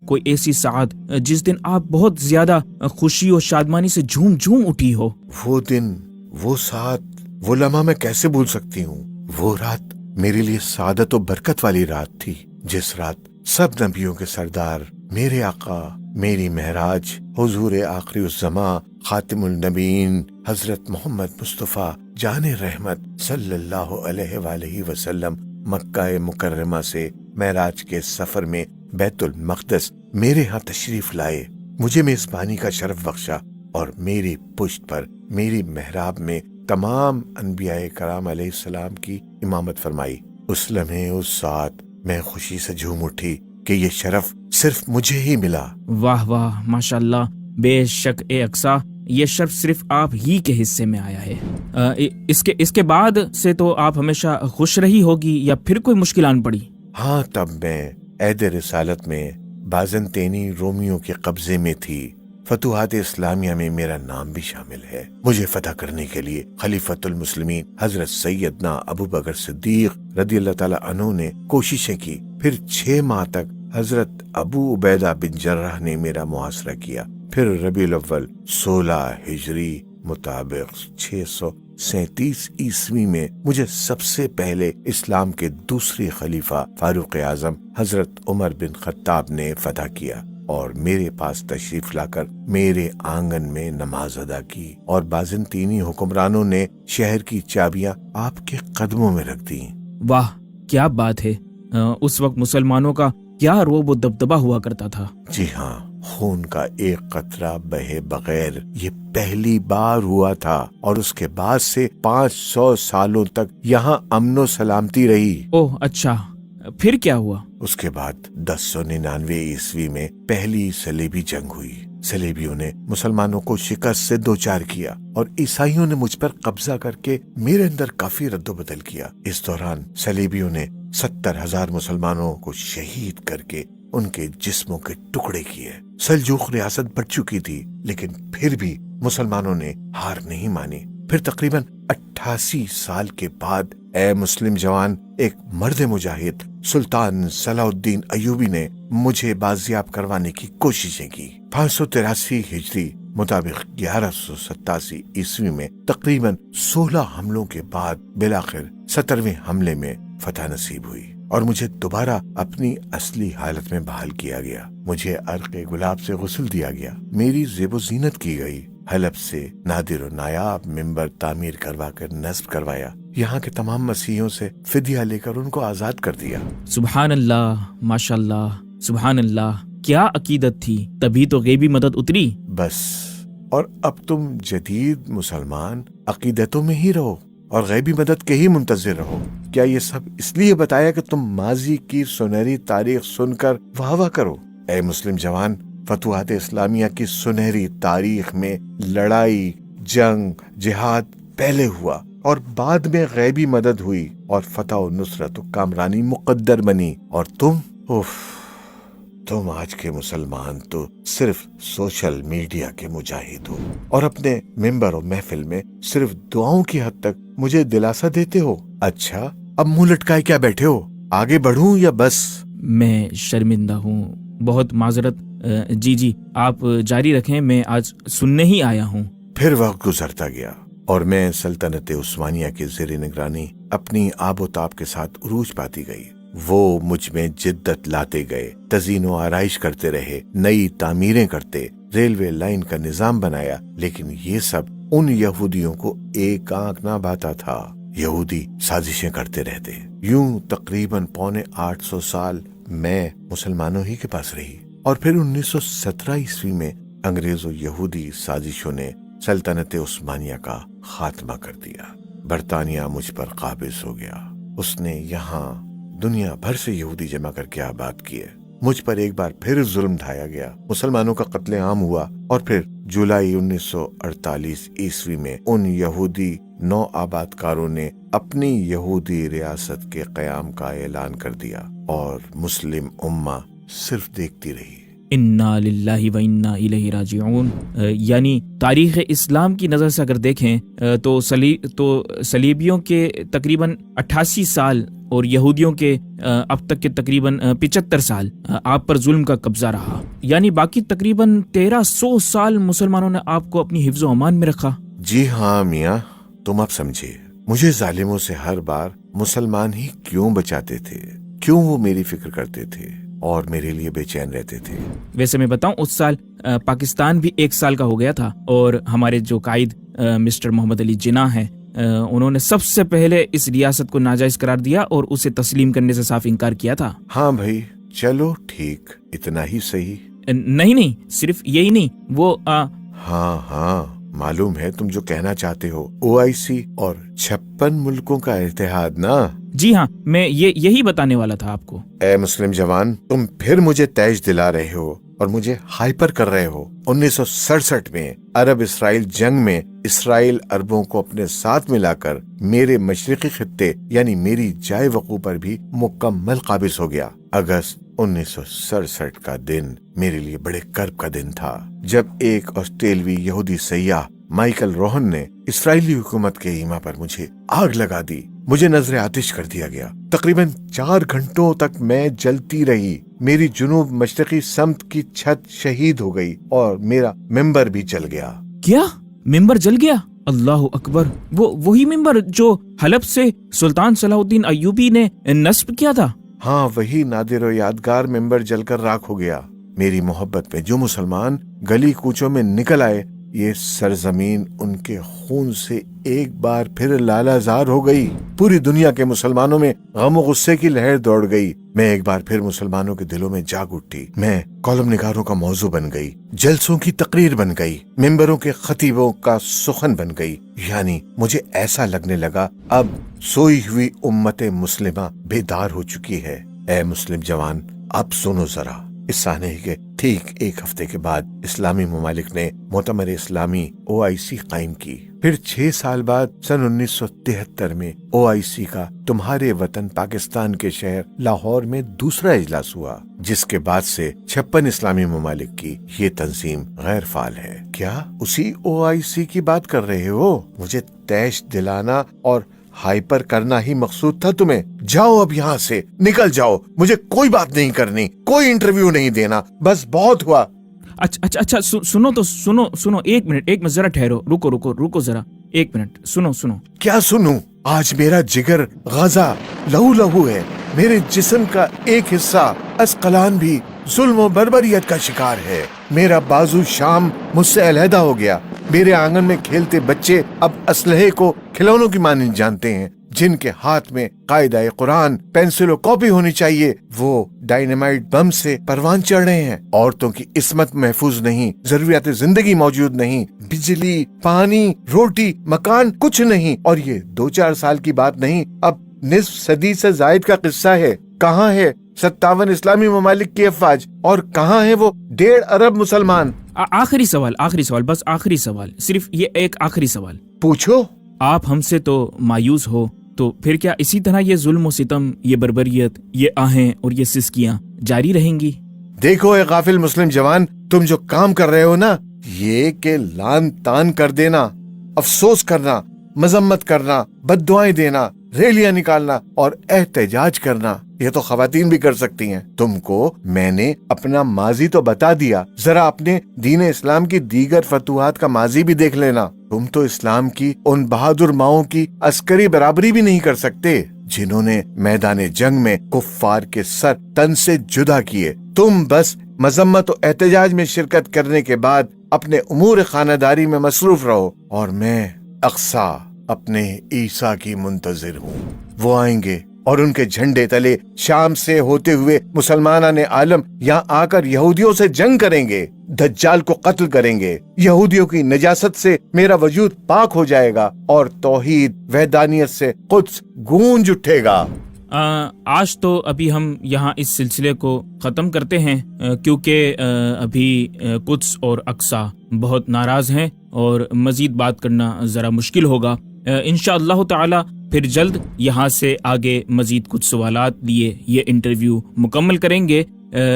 کوئی ایسی ساعت جس دن آپ بہت زیادہ خوشی اور شادمانی سے جھوم جھوم اٹھی ہو؟ وہ دن، وہ ساتھ، وہ لمحہ میں کیسے بھول سکتی ہوں؟ وہ رات میرے لیے سعادت و برکت والی رات تھی، جس رات سب نبیوں کے سردار، میرے آقا، میری معراج، حضور آخری الزماں، خاتم النبیین، حضرت محمد مصطفیٰ جان رحمت صلی اللہ علیہ وآلہ وسلم مکہ مکرمہ سے معراج کے سفر میں بیت المقدس میرے ہاں تشریف لائے، مجھے میزبانی کا شرف بخشا اور میری پشت پر، میری محراب میں تمام انبیاء کرام علیہ السلام کی امامت فرمائی۔ اس لمحے، اس ساتھ میں خوشی سے جھوم اٹھی کہ یہ شرف صرف مجھے ہی ملا۔ واہ واہ، ماشاء اللہ، بے شک اے اقصیٰ، یہ شرف صرف آپ ہی کے حصے میں آیا ہے۔ اس کے بعد سے تو آپ ہمیشہ خوش رہی ہوگی یا پھر کوئی مشکل آن پڑی؟ ہاں، تب میں عہد رسالت میں بازنطینی رومیوں کے قبضے میں تھی۔ فتوحات اسلامیہ میں میرا نام بھی شامل ہے۔ مجھے فتح کرنے کے لیے خلیفۃ المسلمین حضرت سیدنا ابو بکر صدیق رضی اللہ تعالیٰ عنہ نے کوششیں کی۔ پھر 6 ماہ تک حضرت ابو عبیدہ بن جراح نے میرا محاصرہ کیا۔ پھر ربیع الاول 16 ہجری مطابق 637 عیسوی میں مجھے سب سے پہلے اسلام کے دوسری خلیفہ فاروق اعظم حضرت عمر بن خطاب نے فتح کیا اور میرے پاس تشریف لا کر میرے آنگن میں نماز ادا کی، اور بازنطینی حکمرانوں نے شہر کی چابیاں آپ کے قدموں میں رکھ دیں۔ واہ، کیا بات ہے! اس وقت مسلمانوں کا کیا روب و دبدبہ ہوا کرتا تھا! جی ہاں، خون کا ایک قطرہ بہے بغیر یہ پہلی بار ہوا تھا، اور اس کے بعد سے 500 سالوں تک یہاں امن و سلامتی رہی۔ اوہ اچھا، پھر کیا ہوا؟ اس کے بعد 1099 عیسوی میں پہلی صلیبی جنگ ہوئی۔ صلیبیوں نے مسلمانوں کو شکست سے دوچار کیا اور عیسائیوں نے مجھ پر قبضہ کر کے میرے اندر کافی رد و بدل کیا۔ اس دوران صلیبیوں نے 70,000 مسلمانوں کو شہید کر کے ان کے جسموں کے ٹکڑے کیے۔ سلجوق ریاست بڑھ چکی تھی، لیکن پھر بھی مسلمانوں نے ہار نہیں مانی۔ پھر تقریباً 88 سال کے بعد اے مسلم جوان، ایک مرد مجاہد سلطان صلاح الدین ایوبی نے مجھے بازیاب کروانے کی کوششیں کی۔ 583 ہجری مطابق 1187 عیسوی میں تقریباً 16 حملوں کے بعد بالآخر 17ویں حملے میں فتح نصیب ہوئی اور مجھے دوبارہ اپنی اصلی حالت میں بحال کیا گیا۔ مجھے عرق گلاب سے غسل دیا گیا، میری زیب و زینت کی گئی، حلب سے نادر و نایاب ممبر تعمیر کروا کر نصب کروایا، یہاں کے تمام مسیحیوں سے فدیہ لے کر ان کو آزاد کر دیا۔ سبحان اللہ، ماشاء اللہ، سبحان اللہ، کیا عقیدت تھی! تبھی تو غیبی مدد اتری۔ بس، اور اب تم جدید مسلمان عقیدتوں میں ہی رہو اور غیبی مدد کے ہی منتظر رہو۔ کیا یہ سب اس لیے بتایا کہ تم ماضی کی سنہری تاریخ سن کر واہ واہ کرو؟ اے مسلم جوان، فتوحات اسلامیہ کی سنہری تاریخ میں لڑائی، جنگ، جہاد پہلے ہوا اور بعد میں غیبی مدد ہوئی اور فتح و نصرت و کامرانی مقدر بنی، اور تم آج کے مسلمان تو صرف سوشل میڈیا کے مجاہد ہو اور اپنے ممبر و محفل میں صرف دعاؤں کی حد تک مجھے دلاسا دیتے ہو۔ اچھا، اب منہ لٹکائے کیا بیٹھے ہو؟ آگے بڑھوں یا بس؟ میں شرمندہ ہوں، بہت معذرت۔ جی آپ جاری رکھیں، میں آج سننے ہی آیا ہوں۔ پھر وقت گزرتا گیا اور میں سلطنت عثمانیہ کے زیر نگرانی اپنی آب و تاب کے ساتھ عروج پاتی گئی۔ وہ مجھ میں جدت لاتے گئے، تزئین و آرائش کرتے رہے، نئی تعمیریں کرتے، ریلوے لائن کا نظام بنایا، لیکن یہ سب ان یہودیوں کو ایک آنکھ نہ بھاتا تھا۔ یہودی سازشیں کرتے رہتے۔ یوں تقریباً 850 سال میں مسلمانوں ہی کے پاس رہی، اور پھر 1917 عیسوی میں انگریز و یہودی سازشوں نے سلطنت عثمانیہ کا خاتمہ کر دیا۔ برطانیہ مجھ پر قابض ہو گیا۔ اس نے یہاں دنیا بھر سے یہودی جمع کر کے آباد کیے۔ مجھ پر ایک بار پھر ظلم ڈھایا گیا، مسلمانوں کا قتل عام ہوا، اور پھر جولائی 1948 عیسوی میں ان یہودی نو آباد کاروں نے اپنی یہودی ریاست کے قیام کا اعلان کر دیا، اور مسلم امہ صرف دیکھتی رہی۔ انا للہ و انا الیہ راجعون۔ یعنی تاریخ اسلام کی نظر سے اگر دیکھیں تو صلیبیوں کے تقریباً 88 سال اور یہودیوں کے اب تک کے تقریباً 75 سال آپ پر ظلم کا قبضہ رہا، یعنی باقی تقریباً 1300 سال مسلمانوں نے آپ کو اپنی حفظ و امان میں رکھا۔ جی ہاں میاں، تم اب سمجھے مجھے ظالموں سے ہر بار مسلمان ہی کیوں بچاتے تھے، کیوں وہ میری فکر کرتے تھے اور میرے لیے بے چین رہتے تھے۔ ویسے میں بتاؤں اس سال پاکستان بھی 1 سال کا ہو گیا تھا، اور ہمارے جو قائد مسٹر محمد علی جناح ہیں انہوں نے سب سے پہلے اس ریاست کو ناجائز قرار دیا اور اسے تسلیم کرنے سے صاف انکار کیا تھا۔ ہاں بھائی چلو ٹھیک، اتنا ہی صحیح۔ نہیں صرف یہی نہیں، وہ ہاں معلوم ہے تم جو کہنا چاہتے ہو، OIC اور 56 ملکوں کا اتحاد نا۔ جی ہاں، میں یہی بتانے والا تھا آپ کو۔ اے مسلم جوان، تم پھر مجھے تیج دلا رہے ہو اور مجھے ہائپر کر رہے ہو۔ 1967 میں عرب اسرائیل جنگ میں اسرائیل عربوں کو اپنے ساتھ ملا کر میرے مشرقی خطے یعنی میری جائے وقوع پر بھی مکمل قابض ہو گیا۔ اگست 1967 کا دن میرے لیے بڑے کرب کا دن تھا، جب ایک آسٹریلوی یہودی سیاح مائیکل روہن نے اسرائیلی حکومت کے ایما پر مجھے آگ لگا دی۔ مجھے نظر آتش کر دیا گیا۔ تقریباً 4 گھنٹوں تک میں جلتی رہی۔ میری جنوب مشرقی سمت کی چھت شہید ہو گئی اور میرا ممبر بھی جل گیا۔ کیا ممبر جل گیا؟ اللہ اکبر! وہی ممبر جو حلب سے سلطان صلاح الدین ایوبی نے نصب کیا تھا؟ ہاں، وہی نادر و یادگار ممبر جل کر راکھ ہو گیا۔ میری محبت میں جو مسلمان گلی کوچوں میں نکل آئے، یہ سرزمین ان کے خون سے ایک بار پھر لالہ زار ہو گئی۔ پوری دنیا کے مسلمانوں میں غم و غصے کی لہر دوڑ گئی۔ میں ایک بار پھر مسلمانوں کے دلوں میں جاگ اٹھی۔ میں کالم نگاروں کا موضوع بن گئی، جلسوں کی تقریر بن گئی، ممبروں کے خطیبوں کا سخن بن گئی۔ یعنی مجھے ایسا لگنے لگا اب سوئی ہوئی امت مسلمہ بیدار ہو چکی ہے۔ اے مسلم جوان، اب سنو ذرا۔ اس سانحے کے ٹھیک 1 ہفتے کے بعد اسلامی ممالک نے معتمر اسلامی OIC قائم کی۔ پھر 6 سال بعد سن 1973 میں OIC کا تمہارے وطن پاکستان کے شہر لاہور میں دوسرا اجلاس ہوا، جس کے بعد سے 56 اسلامی ممالک کی یہ تنظیم غیر فعال ہے۔ کیا اسی OIC کی بات کر رہے ہو؟ مجھے تیش دلانا اور ہائپر کرنا ہی مقصود تھا تمہیں؟ جاؤ اب یہاں سے، نکل جاؤ، مجھے کوئی بات نہیں کرنی، کوئی انٹرویو نہیں دینا، بس بہت ہوا۔ اچھا سنو، ایک منٹ ذرا ٹھہرو، رکو ذرا، 1 منٹ، سنو۔ کیا سنوں؟ آج میرا جگر غزہ لہو ہے، میرے جسم کا ایک حصہ اسقلان بھی ظلم و بربریت کا شکار ہے۔ میرا بازو شام مجھ سے علیحدہ ہو گیا۔ میرے آنگن میں کھیلتے بچے اب اسلحے کو کھلونوں کی مانند جانتے ہیں۔ جن کے ہاتھ میں قاعدہ قرآن، پینسل و کاپی ہونی چاہیے، وہ ڈائنامائٹ بم سے پروان چڑھ رہے ہیں۔ عورتوں کی عصمت محفوظ نہیں، ضروریات زندگی موجود نہیں، بجلی، پانی، روٹی، مکان کچھ نہیں، اور یہ 2-4 سال کی بات نہیں، اب نصف صدی سے زائد کا قصہ ہے۔ کہاں ہے 57 اسلامی ممالک کی افواج، اور کہاں ہے وہ 1.5 ارب مسلمان؟ آخری سوال، بس آخری سوال، صرف یہ ایک آخری سوال پوچھو۔ آپ ہم سے تو مایوس ہو، تو پھر کیا اسی طرح یہ ظلم و ستم، یہ بربریت، یہ آہیں اور یہ سسکیاں جاری رہیں گی؟ دیکھو اے غافل مسلم جوان، تم جو کام کر رہے ہو نا، یہ کہ لان تان کر دینا، افسوس کرنا، مذمت کرنا، بد دعائیں دینا، ریلیاں نکالنا اور احتجاج کرنا، یہ تو خواتین بھی کر سکتی ہیں۔ تم کو میں نے اپنا ماضی تو بتا دیا، ذرا اپنے دین اسلام کی دیگر فتوحات کا ماضی بھی دیکھ لینا۔ تم تو اسلام کی ان بہادر ماؤں کی عسکری برابری بھی نہیں کر سکتے جنہوں نے میدان جنگ میں کفار کے سر تن سے جدا کیے۔ تم بس مذمت و احتجاج میں شرکت کرنے کے بعد اپنے امور خانہ داری میں مصروف رہو، اور میں اقصی اپنے عیسیٰ کی منتظر ہوں۔ وہ آئیں گے اور ان کے جھنڈے تلے شام سے ہوتے ہوئے مسلمانان عالم یہاں آ کر یہودیوں سے جنگ کریں گے، دجال کو قتل کریں گے، یہودیوں کی نجاست سے میرا وجود پاک ہو جائے گا، اور توحید وحدانیت سے قدس گونج اٹھے گا۔ آج تو ابھی ہم یہاں اس سلسلے کو ختم کرتے ہیں، کیونکہ ابھی قدس اور اقصی بہت ناراض ہیں اور مزید بات کرنا ذرا مشکل ہوگا۔ انشاءاللہ تعالی پھر جلد یہاں سے آگے مزید کچھ سوالات لیے یہ انٹرویو مکمل کریں گے۔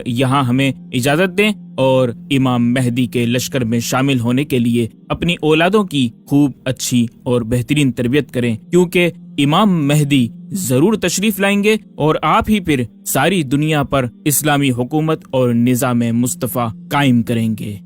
یہاں ہمیں اجازت دیں اور امام مہدی کے لشکر میں شامل ہونے کے لیے اپنی اولادوں کی خوب اچھی اور بہترین تربیت کریں، کیونکہ امام مہدی ضرور تشریف لائیں گے اور آپ ہی پھر ساری دنیا پر اسلامی حکومت اور نظام مصطفیٰ قائم کریں گے۔